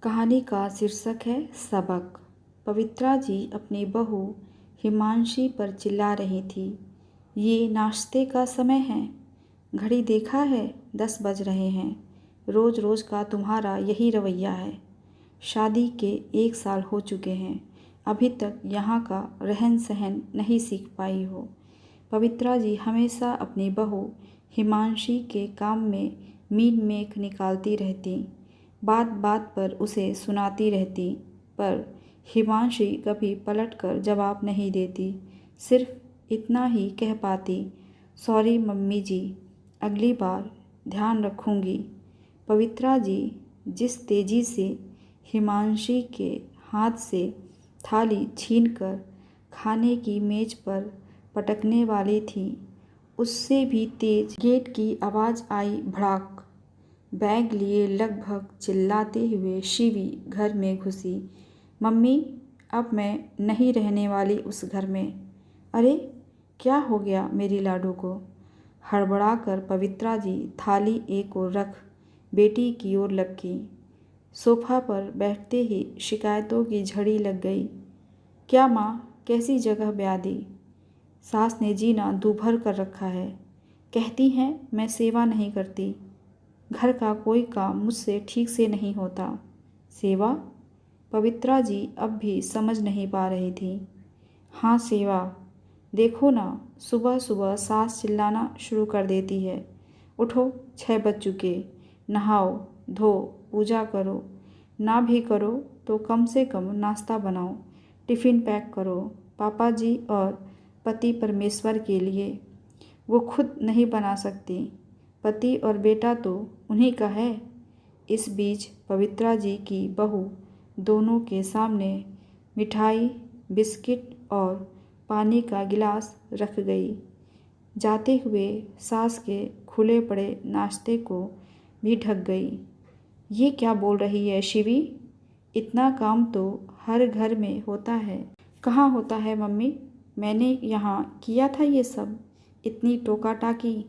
कहानी का शीर्षक है सबक। पवित्रा जी अपनी बहू हिमांशी पर चिल्ला रही थी। ये नाश्ते का समय है, घड़ी देखा है 10 बज रहे हैं। रोज़ रोज़ का तुम्हारा यही रवैया है। शादी के 1 साल हो चुके हैं, अभी तक यहाँ का रहन सहन नहीं सीख पाई हो। पवित्रा जी हमेशा अपनी बहू हिमांशी के काम में मीन मेख निकालती रहती, बात बात पर उसे सुनाती रहती, पर हिमांशी कभी पलटकर जवाब नहीं देती। सिर्फ इतना ही कह पाती, सॉरी मम्मी जी, अगली बार ध्यान रखूँगी। पवित्रा जी जिस तेज़ी से हिमांशी के हाथ से थाली छीनकर खाने की मेज पर पटकने वाली थी, उससे भी तेज गेट की आवाज़ आई भड़ाक। बैग लिए लगभग चिल्लाते हुए शिवी घर में घुसी। मम्मी, अब मैं नहीं रहने वाली उस घर में। अरे क्या हो गया मेरी लाडू को? हड़बड़ाकर पवित्रा जी थाली एक ओर रख बेटी की ओर लपकी। सोफा पर बैठते ही शिकायतों की झड़ी लग गई। क्या माँ, कैसी जगह ब्याह दी? सास ने जीना दूभर कर रखा है। कहती हैं मैं सेवा नहीं करती, घर का कोई काम मुझसे ठीक से नहीं होता। सेवा? पवित्रा जी अब भी समझ नहीं पा रही थी। हाँ सेवा, देखो ना, सुबह सुबह सास चिल्लाना शुरू कर देती है। उठो, 6 बज चुके, नहाओ धो पूजा करो, ना भी करो तो कम से कम नाश्ता बनाओ, टिफ़िन पैक करो पापा जी और पति परमेश्वर के लिए। वो खुद नहीं बना सकती, पति और बेटा तो उन्हीं का है। इस बीच पवित्रा जी की बहू दोनों के सामने मिठाई, बिस्किट और पानी का गिलास रख गई। जाते हुए सास के खुले पड़े नाश्ते को भी ढक गई। ये क्या बोल रही है शिवी? इतना काम तो हर घर में होता है। कहाँ होता है मम्मी? मैंने यहाँ किया था ये सब। इतनी टोका टाकी,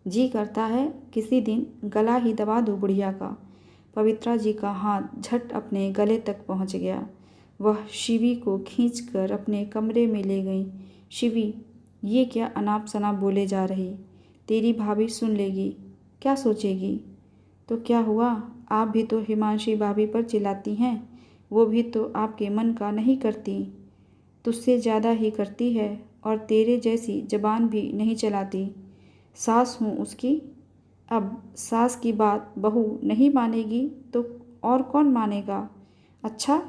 जी करता है किसी दिन गला ही दबा दूँ बुढ़िया का। पवित्रा जी का हाथ झट अपने गले तक पहुँच गया। वह शिवी को खींचकर अपने कमरे में ले गई। शिवी, ये क्या अनाप शनाप बोले जा रही? तेरी भाभी सुन लेगी, क्या सोचेगी? तो क्या हुआ, आप भी तो हिमांशी भाभी पर चिल्लाती हैं। वो भी तो आपके मन का नहीं करती, तुझसे ज़्यादा ही करती है और तेरे जैसी जबान भी नहीं चलाती। सास हूँ उसकी। अब सास की बात बहू नहीं मानेगी तो और कौन मानेगा? अच्छा,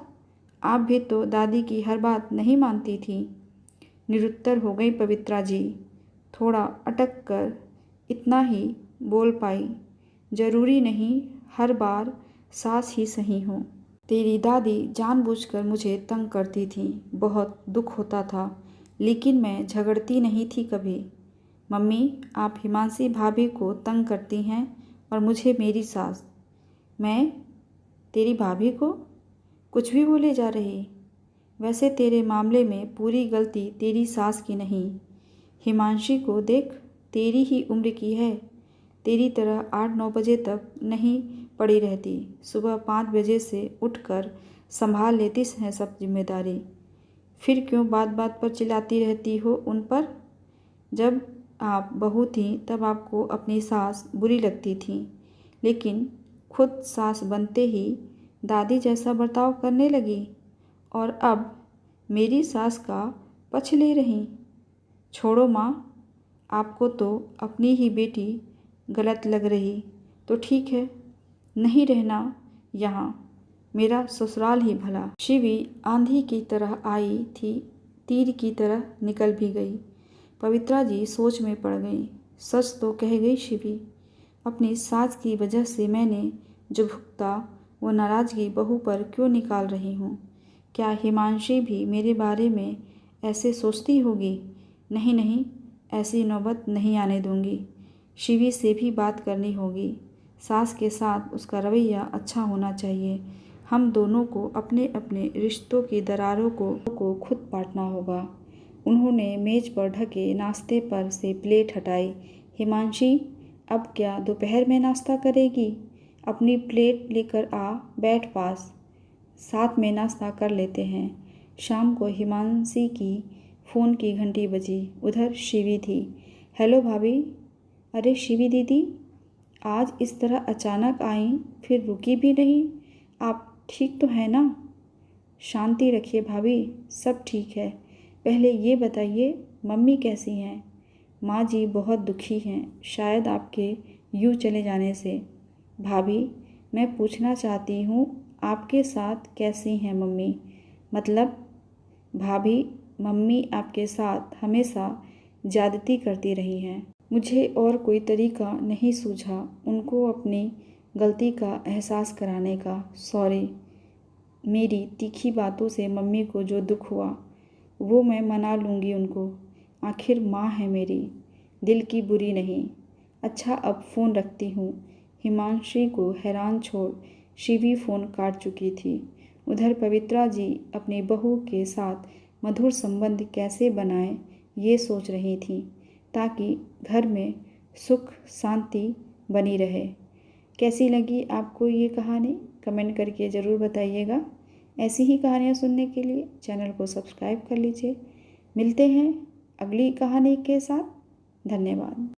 आप भी तो दादी की हर बात नहीं मानती थी। निरुत्तर हो गई पवित्रा जी। थोड़ा अटक कर इतना ही बोल पाई, जरूरी नहीं हर बार सास ही सही हो। तेरी दादी जानबूझकर मुझे तंग करती थी, बहुत दुख होता था, लेकिन मैं झगड़ती नहीं थी कभी। मम्मी, आप हिमांशी भाभी को तंग करती हैं और मुझे मेरी सास। मैं तेरी भाभी को कुछ भी बोले जा रही? वैसे तेरे मामले में पूरी गलती तेरी सास की नहीं। हिमांशी को देख, तेरी ही उम्र की है, तेरी तरह 8-9 बजे तक नहीं पड़ी रहती, सुबह 5 बजे से उठकर संभाल लेती है सब जिम्मेदारी। फिर क्यों बात बात पर चिल्लाती रहती हो उन पर? जब आप बहू थी तब आपको अपनी सास बुरी लगती थी, लेकिन खुद सास बनते ही दादी जैसा बर्ताव करने लगी और अब मेरी सास का पक्ष ले रही। छोड़ो माँ, आपको तो अपनी ही बेटी गलत लग रही तो ठीक है, नहीं रहना यहाँ, मेरा ससुराल ही भला। शिवी आंधी की तरह आई थी, तीर की तरह निकल भी गई। पवित्रा जी सोच में पड़ गई। सच तो कह गई शिवी, अपनी सास की वजह से मैंने जो भुगता वो नाराज़गी बहू पर क्यों निकाल रही हूँ? क्या हिमांशी भी मेरे बारे में ऐसे सोचती होगी? नहीं नहीं, ऐसी नौबत नहीं आने दूंगी। शिवी से भी बात करनी होगी। सास के साथ उसका रवैया अच्छा होना चाहिए। हम दोनों को अपने अपने रिश्तों की दरारों को खुद पाटना होगा। उन्होंने मेज पर ढके नाश्ते पर से प्लेट हटाई। हिमांशी, अब क्या दोपहर में नाश्ता करेगी? अपनी प्लेट लेकर आ, बैठ पास। साथ में नाश्ता कर लेते हैं। शाम को हिमांशी की फ़ोन की घंटी बजी। उधर शिवी थी। हेलो भाभी। अरे शिवी दीदी, आज इस तरह अचानक आई, फिर रुकी भी नहीं। आप ठीक तो हैं ना? शांति रखिए भाभी, सब ठीक है। पहले ये बताइए, मम्मी कैसी हैं? माँ जी बहुत दुखी हैं, शायद आपके यूँ चले जाने से। भाभी, मैं पूछना चाहती हूँ, आपके साथ कैसी हैं मम्मी? मतलब भाभी, मम्मी आपके साथ हमेशा ज़्यादती करती रही हैं। मुझे और कोई तरीका नहीं सूझा उनको अपनी गलती का एहसास कराने का। सॉरी। मेरी तीखी बातों से मम्मी को जो दुख हुआ वो मैं मना लूँगी उनको। आखिर माँ है मेरी, दिल की बुरी नहीं। अच्छा, अब फ़ोन रखती हूँ। हिमांशी को हैरान छोड़ शिवी फ़ोन काट चुकी थी। उधर पवित्रा जी अपनी बहू के साथ मधुर संबंध कैसे बनाएं ये सोच रही थी, ताकि घर में सुख शांति बनी रहे। कैसी लगी आपको ये कहानी? कमेंट करके ज़रूर बताइएगा। ऐसी ही कहानियाँ सुनने के लिए चैनल को सब्सक्राइब कर लीजिए। मिलते हैं अगली कहानी के साथ। धन्यवाद।